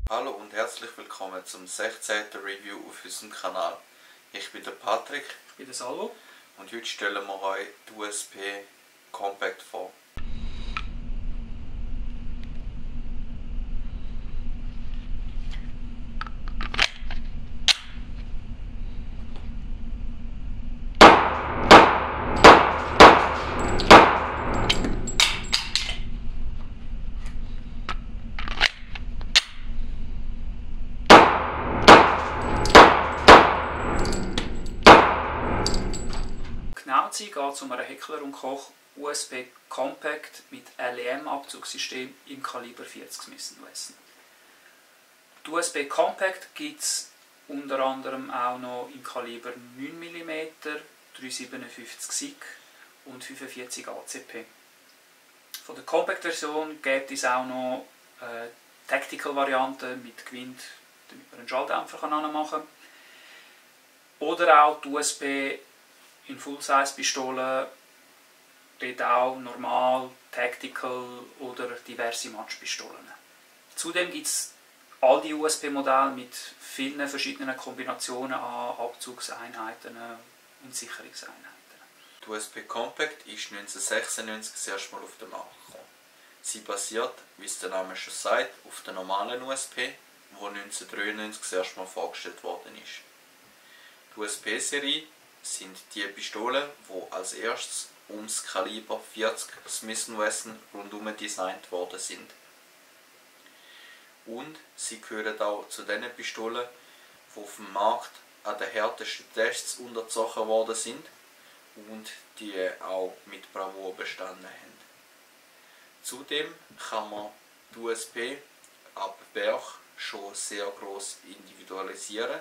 Hallo und herzlich willkommen zum 16. Review auf unserem Kanal. Ich bin der Patrick. Ich bin der Salvo. Und heute stellen wir euch die USP Compact vor. Genau geht es um einen Heckler & Koch USP Compact mit LEM-Abzugssystem im Kaliber 40 Smith & Wesson. Die USP Compact gibt es unter anderem auch noch im Kaliber 9 mm, 357 SIG und 45 ACP. Von der Compact-Version gibt es auch noch Tactical-Varianten mit Gewind, damit man einen Schalldämpfer machen kann. Oder auch die USP in Full-Size-Pistolen, dort auch normal, Tactical oder diverse Matchpistolen. Zudem gibt es all die USP-Modelle mit vielen verschiedenen Kombinationen an Abzugseinheiten und Sicherungseinheiten. Die USP Compact ist 1996 das erste Mal auf den Markt gekommen. Sie basiert, wie es der Name schon sagt, auf der normalen USP, die 1993 das erste Mal vorgestellt worden ist. Die USP-Serie sind die Pistolen, die als erstes ums Kaliber 40 Smith & Wesson rundum designt worden sind. Und sie gehören auch zu den Pistolen, die auf dem Markt an den härtesten Tests unterzogen worden sind und die auch mit Bravour bestanden haben. Zudem kann man die USP ab Werk schon sehr gross individualisieren.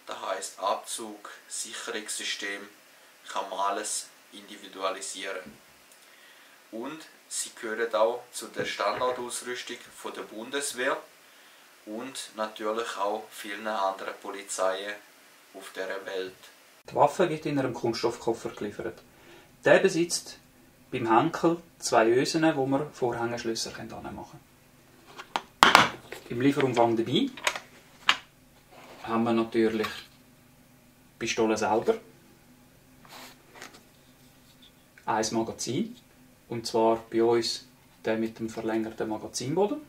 Das heisst, Abzug, Sicherungssystem, kann man alles individualisieren. Und sie gehören auch zu der Standardausrüstung der Bundeswehr und natürlich auch vielen anderen Polizeien auf dieser Welt. Die Waffe wird in einem Kunststoffkoffer geliefert. Der besitzt beim Henkel zwei Ösen, wo man Vorhängeschlösser machen kann. Im Lieferumfang dabei haben wir natürlich die Pistole selber, ein Magazin, und zwar bei uns der mit dem verlängerten Magazinboden.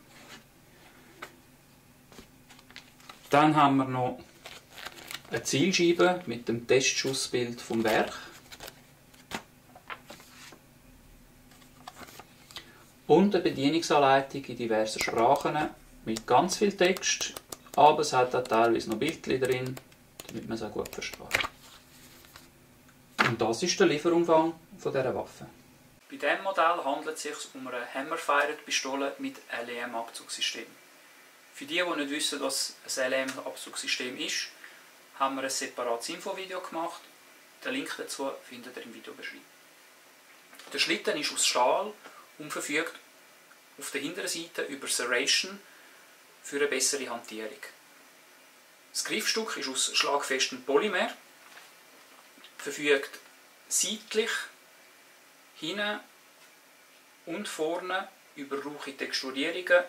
Dann haben wir noch eine Zielscheibe mit dem Testschussbild vom Werk und eine Bedienungsanleitung in diversen Sprachen mit ganz viel Text. Aber es hat auch teilweise noch Bildchen drin, damit man es auch gut versteht. Und das ist der Lieferumfang von dieser Waffe. Bei diesem Modell handelt es sich um eine Hammerfire-Pistole mit LEM-Abzugssystem. Für die nicht wissen, was ein LEM-Abzugssystem ist, haben wir ein separates Infovideo gemacht. Den Link dazu findet ihr im Videobeschreibung. Der Schlitten ist aus Stahl und verfügt auf der hinteren Seite über Serration für eine bessere Hantierung. Das Griffstück ist aus schlagfestem Polymer, verfügt seitlich, hinten und vorne über rauche Texturierungen,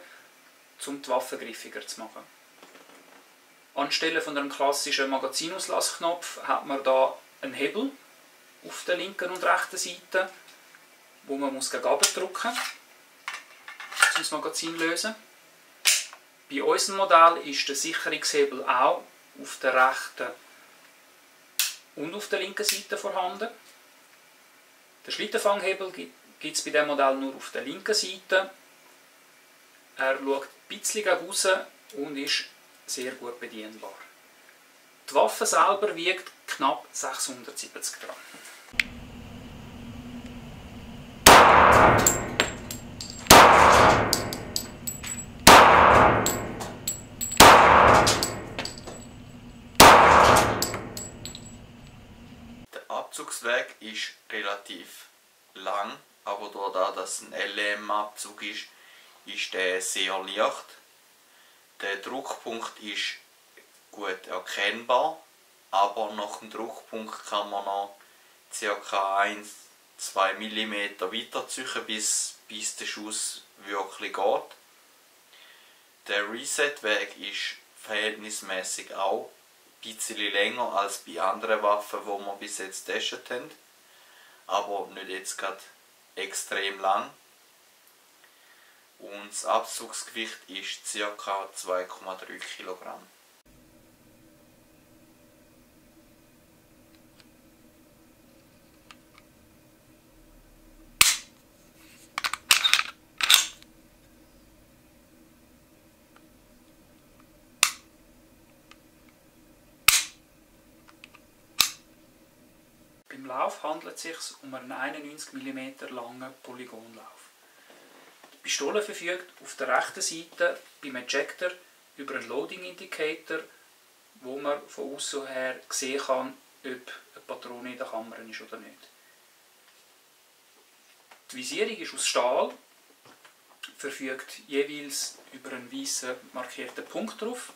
um die Waffe griffiger zu machen. Anstelle von einem klassischen Magazinauslausknopf hat man hier einen Hebel auf der linken und rechten Seite, wo man gegen oben drücken muss, um das Magazin zu lösen. Bei unserem Modell ist der Sicherungshebel auch auf der rechten und auf der linken Seite vorhanden. Den Schlittenfanghebel gibt es bei diesem Modell nur auf der linken Seite. Er schaut ein bisschen raus und ist sehr gut bedienbar. Die Waffe selber wiegt knapp 670 Gramm. Der Abzugsweg ist relativ lang, aber dadurch, dass es ein LEM-Abzug ist, ist der sehr leicht. Der Druckpunkt ist gut erkennbar, aber nach dem Druckpunkt kann man noch ca. 1 2 mm weiterziehen, bis der Schuss wirklich geht. Der Reset-Weg ist verhältnismäßig auch ein bisschen länger als bei anderen Waffen, die wir bis jetzt getestet haben. Aber nicht jetzt gerade extrem lang. Und das Abzugsgewicht ist ca. 2,3 kg. Beim Lauf handelt es sich um einen 91 mm langen Polygonlauf. Die Pistole verfügt auf der rechten Seite beim Ejector über einen Loading Indicator, wo man von außen her sehen kann, ob eine Patrone in der Kammer ist oder nicht. Die Visierung ist aus Stahl, verfügt jeweils über einen weißen markierten Punkt drauf.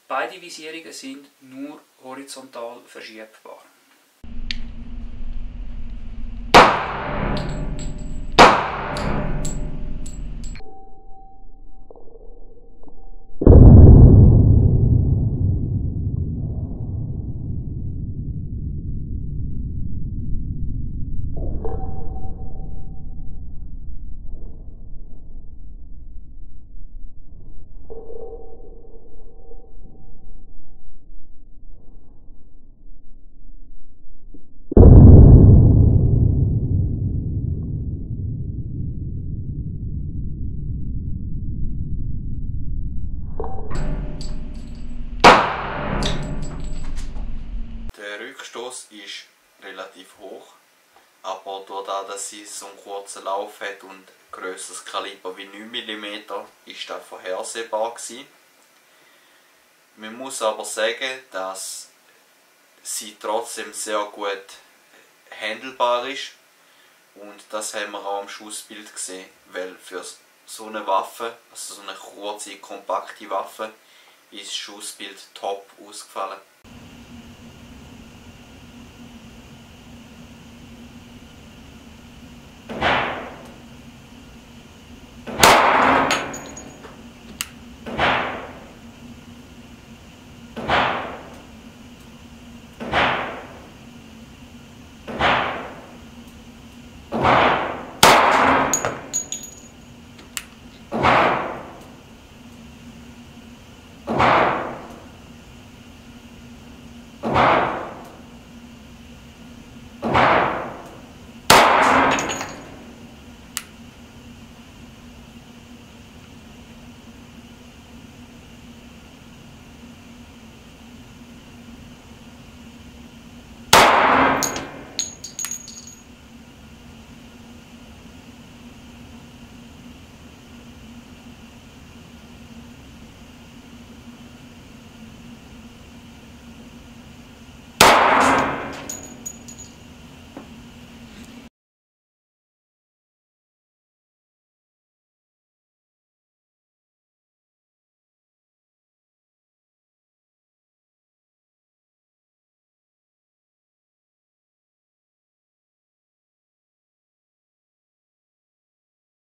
Beide Visierungen sind nur horizontal verschiebbar. Der Rückstoß ist relativ hoch, aber dadurch, dass sie so einen kurzen Lauf hat und ein grösseres Kaliber wie 9 mm, ist das vorhersehbar gewesen. Man muss aber sagen, dass sie trotzdem sehr gut handelbar ist, und das haben wir auch am Schussbild gesehen, weil für so eine Waffe, also so eine kurze, kompakte Waffe, ist das Schussbild top ausgefallen.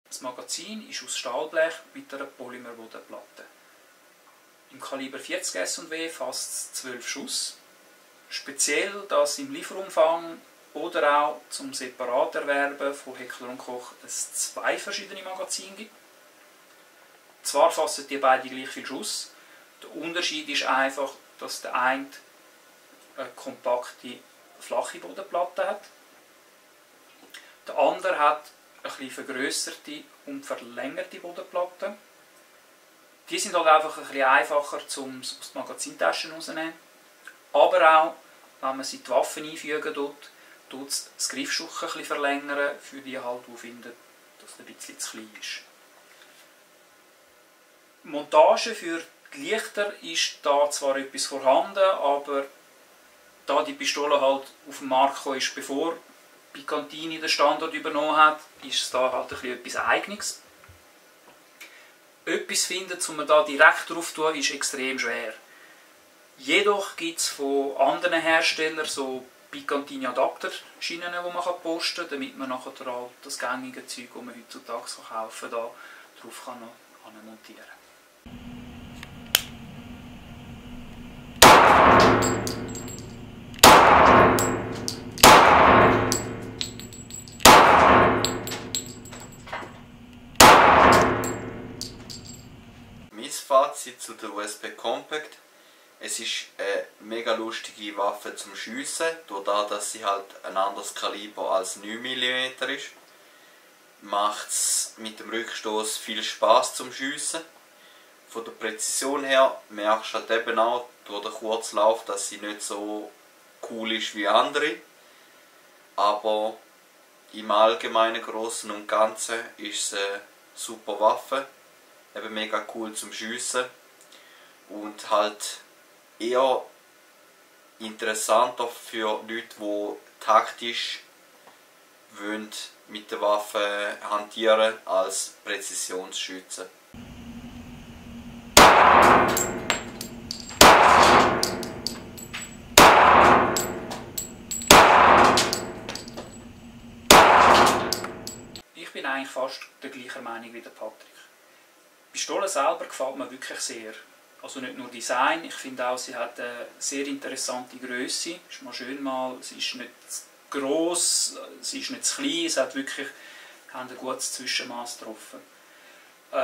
Das Magazin ist aus Stahlblech mit einer Polymerbodenplatte. Im Kaliber 40 S&W fasst es 12 Schuss. Speziell, dass im Lieferumfang oder auch zum Separaterwerben von Heckler & Koch es 2 verschiedene Magazine gibt. Zwar fassen die beiden gleich viel Schuss, der Unterschied ist einfach, dass der eine eine kompakte, flache Bodenplatte hat, der andere hat eine etwas vergrösserte und verlängerte Bodenplatte. Die sind halt einfach ein bisschen einfacher aus der Magazintasche rauszunehmen. Aber auch, wenn man sie in die Waffen einfügen tut es das Griffschuch ein bisschen verlängern, für die halt, die finden, dass es ein bisschen zu klein ist. Die Montage für die Lichter ist da zwar etwas vorhanden, aber da die Pistole halt auf den Markt gekommen ist, bevor Picatinny den Standard übernommen hat, ist es da halt etwas Eigenes. Etwas finden, um man da direkt drauf zu tun, ist extrem schwer. Jedoch gibt es von anderen Herstellern so Picatinny Adapter-Schienen, die man posten kann, damit man nachher das gängige Zeug, das man heutzutage kaufen kann, da drauf kann noch montieren kann. Mein Fazit zu der USP Compact: Es ist eine mega lustige Waffe zum Schiessen, dadurch, dass sie halt ein anderes Kaliber als 9 mm ist. Macht es mit dem Rückstoß viel Spaß zum Schiessen. Von der Präzision her merkst du halt eben auch durch den Kurzlauf, dass sie nicht so cool ist wie andere. Aber im Allgemeinen, Großen und Ganzen ist es eine super Waffe. Eben mega cool zum Schiessen. Und halt eher interessanter für Leute, die taktisch mit der Waffe hantieren als Präzisionsschützen. Ich bin eigentlich fast der gleichen Meinung wie der Patrick. Die Pistole selber gefällt mir wirklich sehr. Also nicht nur Design, ich finde auch, sie hat eine sehr interessante Größe. Ist mal schön mal, sie ist nicht zu gross, sie ist nicht zu klein, es hat wirklich ein gutes Zwischenmaß getroffen.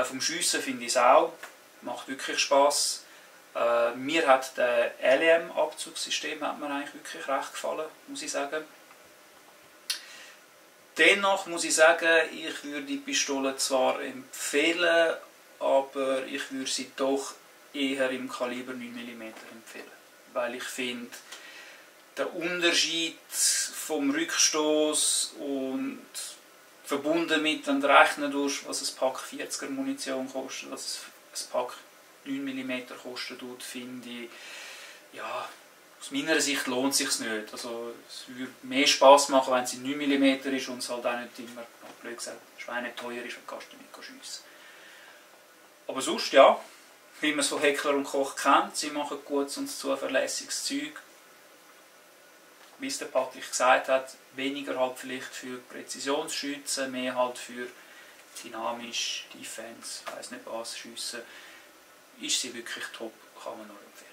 Vom Schiessen finde ich es auch, macht wirklich Spass. Mir hat das LEM-Abzugssystem eigentlich wirklich recht gefallen, muss ich sagen. Dennoch muss ich sagen, ich würde die Pistole zwar empfehlen, aber ich würde sie doch eher im Kaliber 9 mm empfehlen. Weil ich finde, der Unterschied vom Rückstoß und verbunden mit dem Rechnen durch, was ein Pack 40er Munition kostet, was ein Pack 9 mm kostet, finde ich, ja, aus meiner Sicht lohnt es sich nicht. Also, es würde mehr Spass machen, wenn sie 9 mm ist und es halt auch nicht immer, blöd gesagt, schweineteuer ist und kannst du nicht schiessen. Aber sonst, ja, wie man so Heckler und Koch kennt, sie machen gutes und zuverlässiges Zeug. Wie es der Patrick gesagt hat, weniger halt vielleicht für Präzisionsschützen, mehr halt für dynamisch, Defense, ich weiss nicht was, Schiessen. Ist sie wirklich top, kann man nur empfehlen.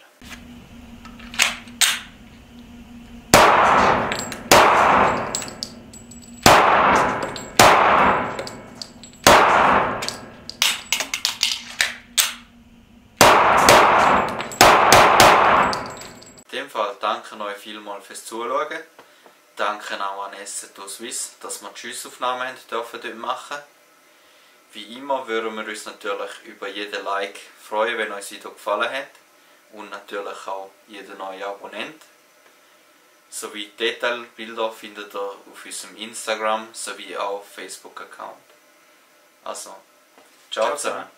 In dem Fall danke euch vielmals fürs Zuschauen. Danke auch an Assetto Swiss, dass wir die Schiessaufnahmen dürfen machen. Wie immer würden wir uns natürlich über jeden Like freuen, wenn euch das Video gefallen hat. Und natürlich auch jeden neuen Abonnent. Sowie Detailbilder findet ihr auf unserem Instagram sowie auch Facebook-Account. Also, ciao zusammen.